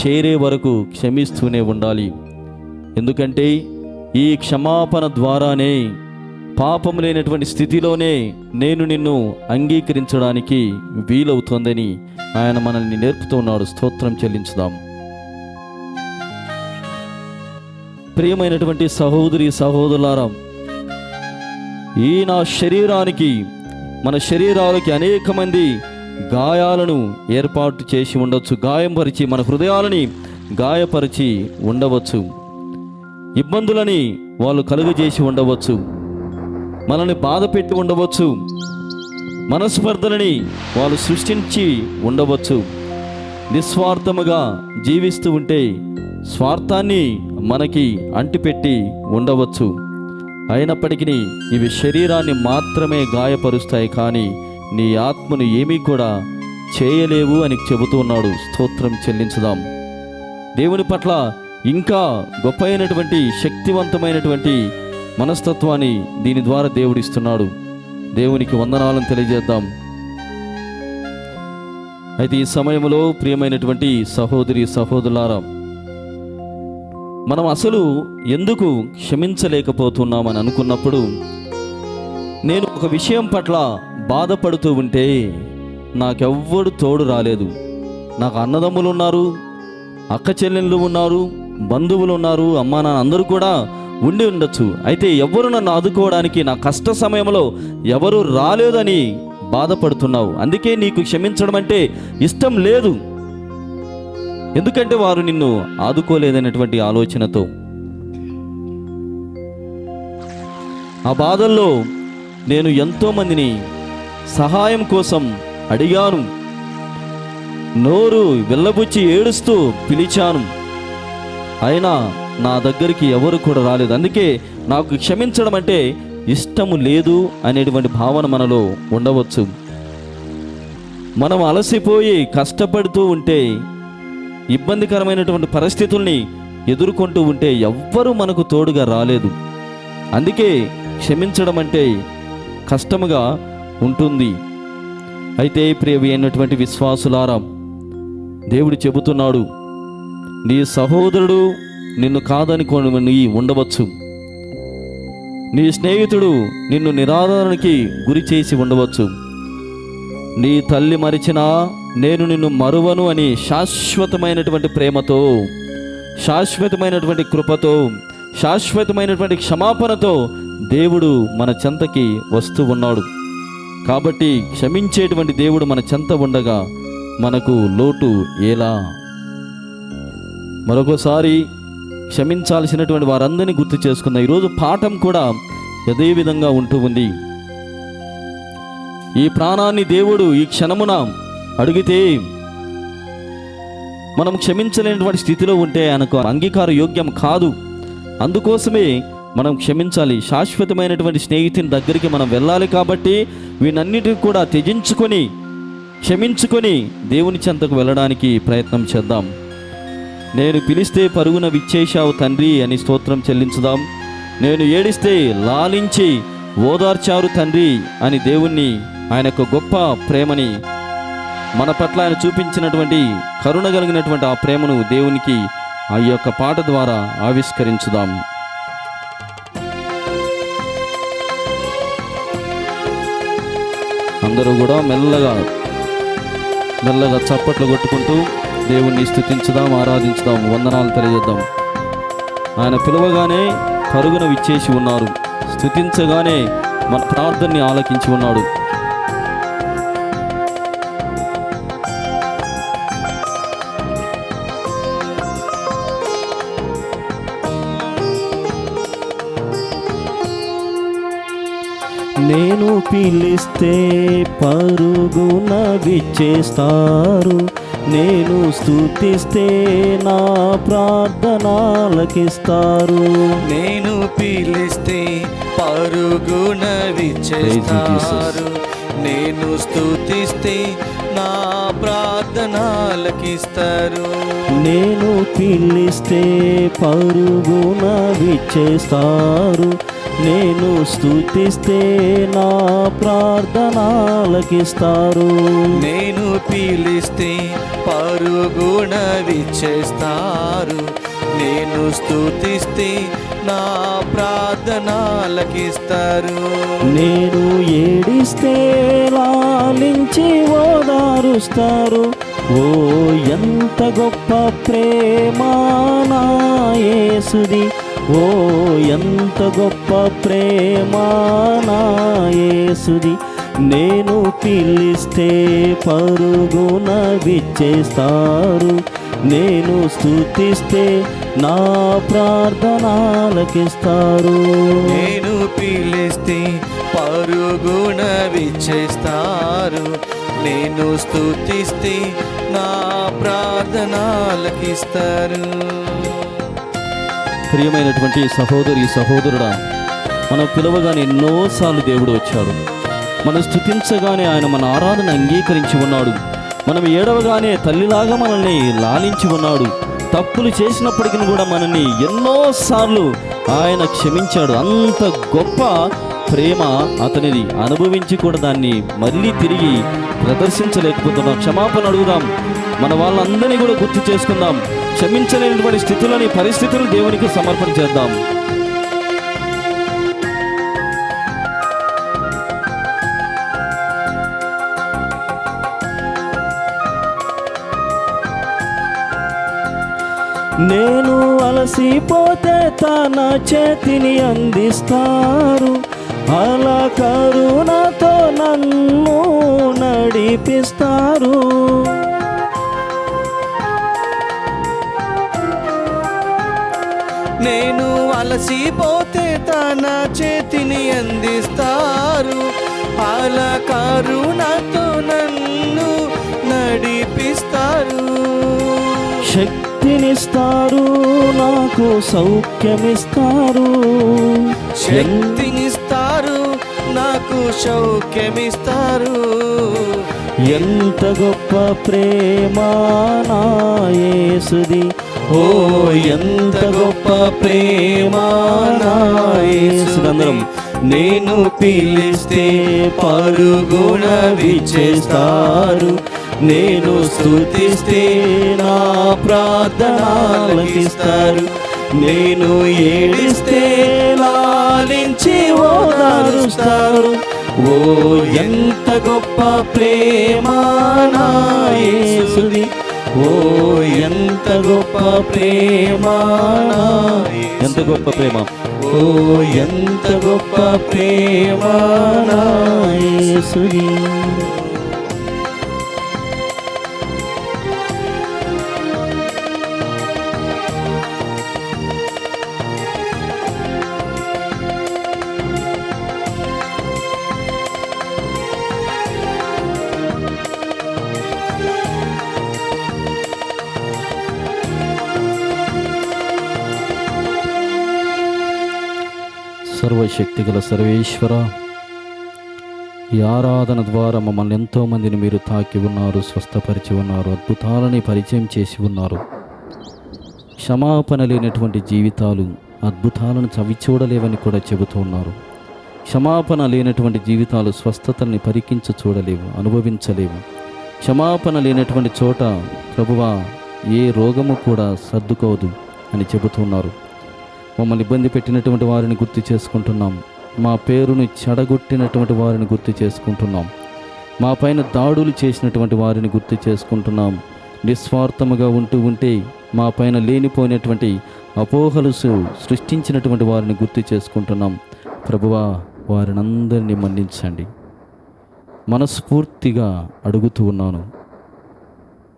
చేరే వరకు క్షమిస్తూనే ఉండాలి. ఎందుకంటే ఈ క్షమాపణ ద్వారానే, పాపం లేనటువంటి స్థితిలోనే నేను నిన్ను అంగీకరించడానికి వీలవుతోందని ఆయన మనల్ని నేర్పుతున్నాడు. స్తోత్రం చెల్లించుదాం. ప్రియమైనటువంటి సహోదరి సహోదరులారా, ఈ నా శరీరానికి, మన శరీరాలకి అనేక మంది గాయాలను ఏర్పాటు చేసి ఉండవచ్చు. గాయపరిచి మన హృదయాలని గాయపరిచి ఉండవచ్చు. ఇబ్బందులని వాళ్ళు కలుగజేసి ఉండవచ్చు. మనల్ని బాధ పెట్టి ఉండవచ్చు. మనస్పర్ధలని వాళ్ళు సృష్టించి ఉండవచ్చు. నిస్వార్థముగా జీవిస్తూ ఉంటే స్వార్థాన్ని మనకి అంటిపెట్టి ఉండవచ్చు. అయినప్పటికీ ఇవి శరీరాన్ని మాత్రమే గాయపరుస్తాయి, కానీ నీ ఆత్మను ఏమీ కూడా చేయలేవు అని చెబుతున్నాడు. స్తోత్రం చెల్లించుదాం. దేవుని పట్ల ఇంకా గొప్ప అయినటువంటి శక్తివంతమైనటువంటి మనస్తత్వాన్ని దీని ద్వారా దేవుడిస్తున్నాడు. దేవునికి వందనాలను తెలియజేద్దాం. అయితే ఈ సమయంలో ప్రియమైనటువంటి సహోదరి సహోదరులారా, మనం అసలు ఎందుకు క్షమించలేకపోతున్నామని అనుకున్నప్పుడు, నేను ఒక విషయం పట్ల బాధపడుతూ ఉంటే నాకెవ్వడు తోడు రాలేదు. నాకు అన్నదమ్ములు ఉన్నారు, అక్క చెల్లెళ్ళు ఉన్నారు, బంధువులు ఉన్నారు, అమ్మా నాన్న అందరూ కూడా ఉండి ఉండొచ్చు. అయితే ఎవరు నన్ను ఆదుకోవడానికి నా కష్ట సమయంలో ఎవరు రాలేదని బాధపడుతున్నావు. అందుకే నీకు క్షమించడం అంటే ఇష్టం లేదు. ఎందుకంటే వారు నిన్ను ఆదుకోలేదనేటువంటి ఆలోచనతో ఆ బాధల్లో నేను ఎంతోమందిని సహాయం కోసం అడిగాను. నోరు వెళ్ళబుచ్చి ఏడుస్తూ పిలిచాను, అయినా నా దగ్గరికి ఎవరు కూడా రాలేదు. అందుకే నాకు క్షమించడం అంటే ఇష్టము లేదు అనేటువంటి భావన మనలో ఉండవచ్చు. మనం అలసిపోయి కష్టపడుతూ ఉంటే, ఇబ్బందికరమైనటువంటి పరిస్థితుల్ని ఎదుర్కొంటూ ఉంటే ఎవ్వరూ మనకు తోడుగా రాలేదు. అందుకే క్షమించడం అంటే కష్టముగా ఉంటుంది. అయితే ప్రియవి అయినటువంటి విశ్వాసులారా, దేవుడు చెబుతున్నాడు, నీ సహోదరుడు నిన్ను కాదనుకొని ఉండవచ్చు, నీ స్నేహితుడు నిన్ను నిరాదరణకి గురి చేసి ఉండవచ్చు, నీ తల్లి మరిచినా నేను నిన్ను మరువను అని శాశ్వతమైనటువంటి ప్రేమతో, శాశ్వతమైనటువంటి కృపతో, శాశ్వతమైనటువంటి క్షమాపణతో దేవుడు మన చెంతకి వస్తూ ఉన్నాడు. కాబట్టి క్షమించేటువంటి దేవుడు మన చెంత ఉండగా మనకు లోటు ఎలా? మరొకసారి క్షమించాల్సినటువంటి వారందరినీ గుర్తు చేసుకున్న ఈరోజు పాఠం కూడా అదే విధంగా ఉంటూ ఉంది. ఈ ప్రాణాన్ని దేవుడు ఈ క్షణమున అడిగితే మనం క్షమించలేనటువంటి స్థితిలో ఉంటే ఆయనకు అంగీకార యోగ్యం కాదు. అందుకోసమే మనం క్షమించాలి. శాశ్వతమైనటువంటి స్నేహితుని దగ్గరికి మనం వెళ్ళాలి. కాబట్టి వీనన్నిటిని కూడా త్యజించుకొని, క్షమించుకొని దేవుని చెంతకు వెళ్ళడానికి ప్రయత్నం చేద్దాం. నేను పిలిస్తే పరుగున విచ్చేశావు తండ్రి అని స్తోత్రం చెల్లించుదాం. నేను ఏడిస్తే లాలించి ఓదార్చారు తండ్రి అని దేవుణ్ణి, ఆయన యొక్క గొప్ప ప్రేమని, మన పట్ల ఆయన చూపించినటువంటి కరుణ కలిగినటువంటి ఆ ప్రేమను దేవునికి ఆ యొక్క పాట ద్వారా ఆవిష్కరించుదాం. అందరూ కూడా మెల్లగా మెల్లగా చప్పట్లు కొట్టుకుంటూ దేవుణ్ణి స్తుతించుదాం, ఆరాధించుదాం, వందనాలు తెలియజేద్దాం. ఆయన పిలవగానే పరుగున విచ్చేసి ఉన్నారు, స్తుతించగానే మన ప్రార్థనని ఆలకించి ఉన్నాడు. నేను పిలిస్తే పరుగున విచ్చేస్తారు, నేను స్తుతిస్తే నా ప్రార్థనలకిస్తారు. నేను పిలిస్తే పరుగున విచ్చేస్తారు, నేను స్తుతిస్తే నా ప్రార్థనలకిస్తారు. నేను పిలిస్తే పరుగున విచ్చేస్తారు, నేను స్తుతిస్తే నా ప్రార్థనలకిస్తారు. నేను పిలిస్తే పరుగున విచ్చేస్తారు, నేను స్తుతిస్తే నా ప్రార్థనలకిస్తారు. నేను ఏడిస్తే లాలించి ఓదారుస్తారు. ఓ ఎంత గొప్ప ప్రేమ నా యేసుది, ఓ ఎంత గొప్ప ప్రేమ నా యేసుది. నేను పిలిస్తే పరుగున విచ్చేస్తారు, నేను స్తుతిస్తే నా ప్రార్థనలకిస్తారు. నేను పిలిస్తే పరుగున విచ్చేస్తారు, నేను స్తుతిస్తే నా ప్రార్థనలకిస్తారు. ప్రియమైనటువంటి సహోదరి సహోదరుడా, మనం పిలవగానే ఎన్నోసార్లు దేవుడు వచ్చాడు. మనం స్తుతించగానే ఆయన మన ఆరాధన అంగీకరించి ఉన్నాడు. మనం ఏడవగానే తల్లిలాగా మనల్ని లాలించి ఉన్నాడు. తప్పులు చేసినప్పటికీ కూడా మనల్ని ఎన్నోసార్లు ఆయన క్షమించాడు. అంత గొప్ప ప్రేమ అతనిది. అనుభవించి కూడా దాన్ని మళ్ళీ తిరిగి ప్రదర్శించలేకపోతున్నాం. క్షమాపణ అడుగుదాం. మన వాళ్ళందరినీ కూడా గుర్తు చేసుకుందాం. క్షమించలేనటువంటి స్థితులని, పరిస్థితులను దేవునికి సమర్పణ చేద్దాం. నేను అలసిపోతే తన చేతిని అందిస్తారు, అలా కరుణతో నన్ను నడిపిస్తారు. నేను అలసిపోతే తన చేతిని అందిస్తారు, అలా కరుణతో నన్ను నడిపి ఇస్తారు, శక్తినిస్తారు, నాకు సౌఖ్యమిస్తారు. శక్తినిస్తారు, నాకు సౌఖ్యమిస్తారు. ఎంత గొప్ప ప్రేమ నా యేసుది, ఓ ఎంత గొప్ప ప్రేమ నా యేసుది. అందరం నేను పిలిస్తే పరుగున విచ్చేస్తారు, నేను స్తుతిస్తే నా ప్రార్థన ఆలకిస్తారు, నేను ఏడిస్తే లాలించి ఓదారుస్తారు. ఓ ఎంత గొప్ప ప్రేమ నా యేసుది, ఓ ఎంత గొప్ప ప్రేమ నా యేసుది. ఎంత గొప్ప ప్రేమ, ఓ ఎంత గొప్ప ప్రేమ నా యేసుది. సర్వశక్తిగల సర్వేశ్వర, ఈ ఆరాధన ద్వారా మమ్మల్ని ఎంతోమందిని మీరు తాకి ఉన్నారు, స్వస్థపరిచి ఉన్నారు, అద్భుతాలని పరిచయం చేసి ఉన్నారు. క్షమాపణ లేనటువంటి జీవితాలు అద్భుతాలను చవి చూడలేవని కూడా చెబుతూ ఉన్నారు. క్షమాపణ లేనటువంటి జీవితాలు స్వస్థతల్ని పరికించి చూడలేవు, అనుభవించలేవు. క్షమాపణ లేనటువంటి చోట ప్రభువా ఏ రోగము కూడా సర్దుకోదు అని చెబుతున్నారు. మమ్మల్ని ఇబ్బంది పెట్టినటువంటి వారిని గుర్తు చేసుకుంటున్నాం, మా పేరును చెడగొట్టినటువంటి వారిని గుర్తు చేసుకుంటున్నాం, మా పైన దాడులు చేసినటువంటి వారిని గుర్తు చేసుకుంటున్నాం. నిస్వార్థముగా ఉంటే మా పైన లేనిపోయినటువంటి అపోహలు సృష్టించినటువంటి వారిని గుర్తు చేసుకుంటున్నాం. ప్రభువా వారినందరినీ మన్నించండి. మనస్ఫూర్తిగా అడుగుతూ ఉన్నాను.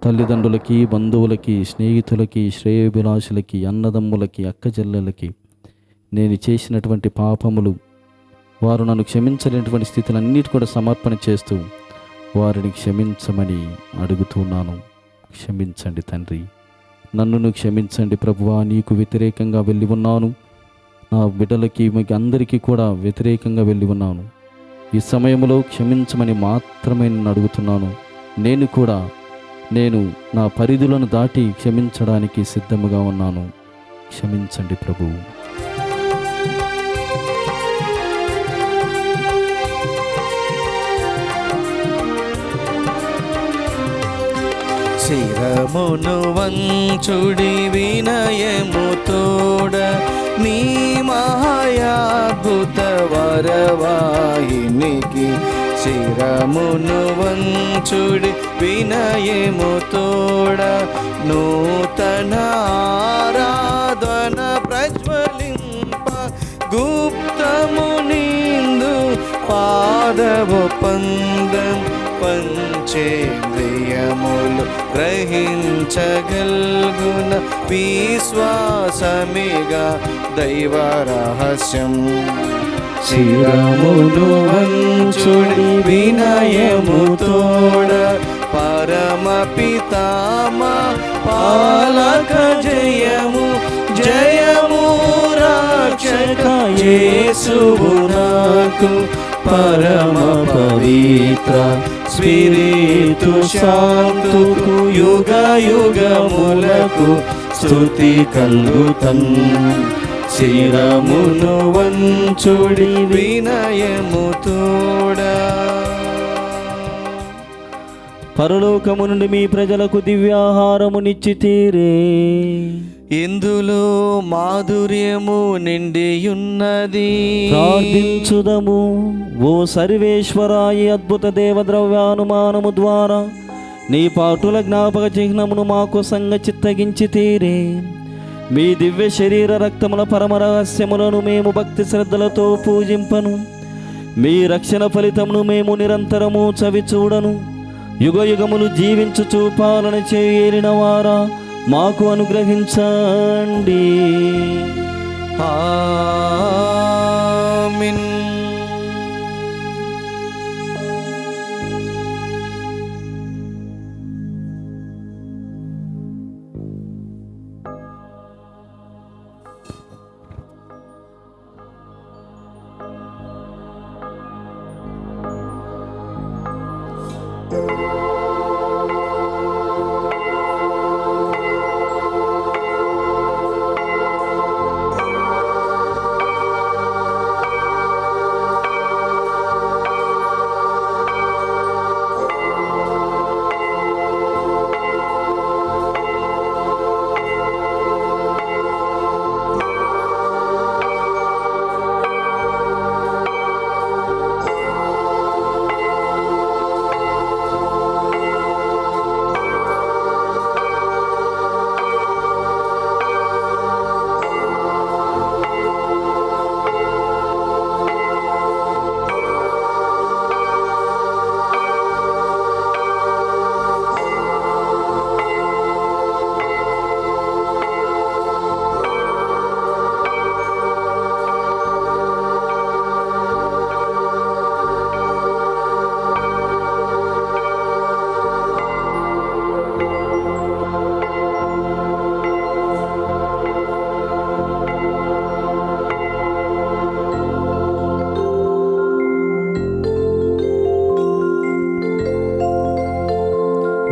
తల్లిదండ్రులకి, బంధువులకి, స్నేహితులకి, శ్రేయోభిలాషులకి, అన్నదమ్ములకి, అక్కచెల్లెలకి నేను చేసినటువంటి పాపములు, వారు నన్ను క్షమించలేనటువంటి స్థితులన్నిటి కూడా సమర్పణ చేస్తూ వారిని క్షమించమని అడుగుతున్నాను. క్షమించండి తండ్రి, నన్నును క్షమించండి ప్రభువా. నీకు వ్యతిరేకంగా వెళ్ళి ఉన్నాను, నా బిడ్డలకి మీకు అందరికీ కూడా వ్యతిరేకంగా వెళ్ళి ఉన్నాను. ఈ సమయంలో క్షమించమని మాత్రమే నేను అడుగుతున్నాను. నేను నా పరిధులను దాటి క్షమించడానికి సిద్ధముగా ఉన్నాను. క్షమించండి ప్రభు. శిరమును వంచుడి వినయము తోడ, నీ మహాయాద్భుత వరవాహినికి. శిరమును వంచుడి వినయము తోడ, నూతన ఆరాధన ప్రజ్వలింప, గుప్తము నిందు పాదవు పందం, పంచేంద్రియములు గ్రహించగల్గున విశ్వాసమిగా దైవ రహస్యం. శిరమును వంచుడి వినయము తోడ, పరమ పితామా పాలక జయము జయము రక్షక యేసువు నాకు, పరమ పవిత్ర స్పిరితు శాంతుకు యుగ యుగములకు స్తుతి కలుగుతన్. శిరమును వంచుడి వినయము తోడా. పరలోకము నుండి మీ ప్రజలకు దివ్యాహారము నిచ్చితీరే, ఇందులో మాధుర్యము నిండియున్నది. ప్రార్థించుదము. ఓ సర్వేశ్వరా, ఈ అద్భుత దేవద్రవ్యానుమానము ద్వారా నీ పాటుల జ్ఞాపక చిహ్నమును మాకు సంగచిత్తగించి తీరే. మీ దివ్య శరీర రక్తముల పరమ రహస్యములను మేము భక్తి శ్రద్ధలతో పూజింపను. మీ రక్షణ ఫలితమును మేము నిరంతరము చవి చూడను. యుగ యుగములు జీవించుచు పాలన చేయలిన వారా మాకు అనుగ్రహించండి. ఆమేన్.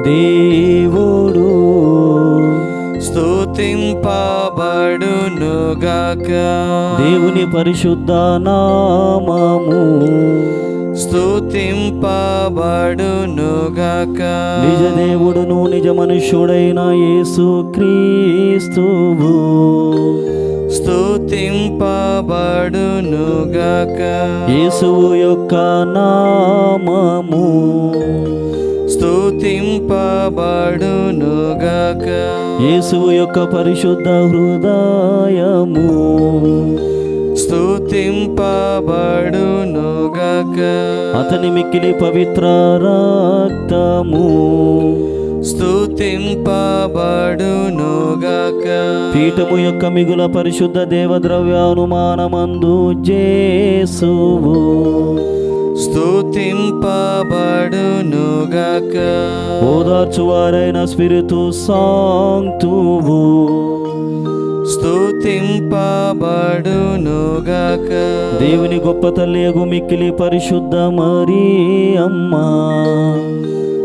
దేవుడు స్తుతింపబడునుగాక. దేవుని పరిశుద్ధ నామము స్తుతింపబడునుగాక. నిజ దేవుడును నిజ మనుష్యుడైన యేసు క్రీస్తువు స్తుతింపబడునుగాక. యేసువు యొక్క నామము స్తుతింపబడునుగాక. యేసువు యొక్క పరిశుద్ధ హృదయము స్తుతింపబడునుగాక. అతని మిక్కిలి పవిత్ర రక్తము స్తుతింపబడునుగాక. పీఠము యొక్క మిగుల పరిశుద్ధ దేవద్రవ్యానుమానమందు జేసువు స్తుతింపబడునుగాక. ఓదార్చువారైన స్పిరితు సాంతువు స్తుతింపబడునుగాక. దేవుని గొప్ప తల్లియగు మిక్కిలి పరిశుద్ధ మరియమ్మ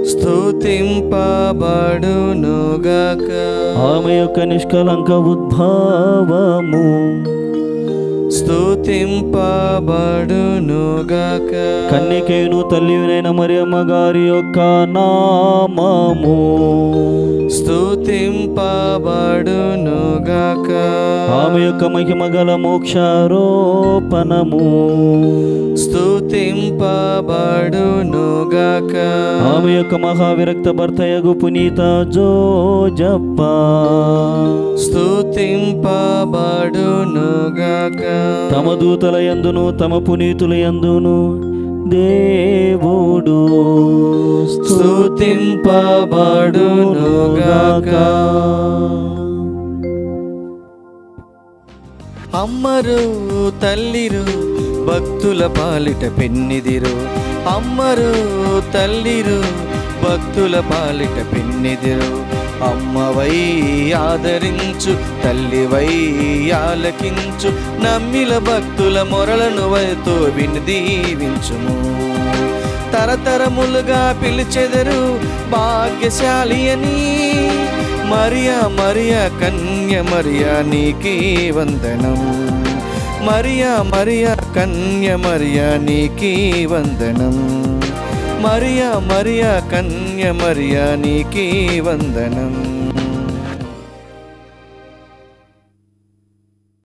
స్తుతింపబడునుగాక. ఆమె యొక్క నిష్కలంక ఉద్భవము స్తుతింపబడునుగాక. కన్యకేయును తల్లినైన మరియమ్మ గారి యొక్క నామము స్తుతింపబడునుగాక. ఆమె యొక్క మహిమ గల మోక్షారోపణము స్తుతింపబడునుగాక. ఆమె యొక్క మహావిరక్త భర్తయగు పునీత జోజప్ప స్తుతింపబడునుగాక. తమ దూతల యందును తమ పునీతుల యందును దేవుడు స్తుతింపబడునుగాక. అమ్మరు తల్లిరు భక్తుల పాలిట పెన్నిదిరు. అమ్మరు తల్లిరు భక్తుల పాలిట పెన్నిదిరు. అమ్మవై ఆదరించు, తల్లివై ఆలకించు, నమ్మిల భక్తుల మొరలను వైతో విని దీవించుము. తరతరములుగా పిలిచెదరు భాగ్యశాలి అని. మరియా మరియా కన్య మరియా నీకే వందనం. మరియా మరియా కన్య మరియా నీకే వందనం. మరియా మరియా కన్య మరియా నీకే వందనం.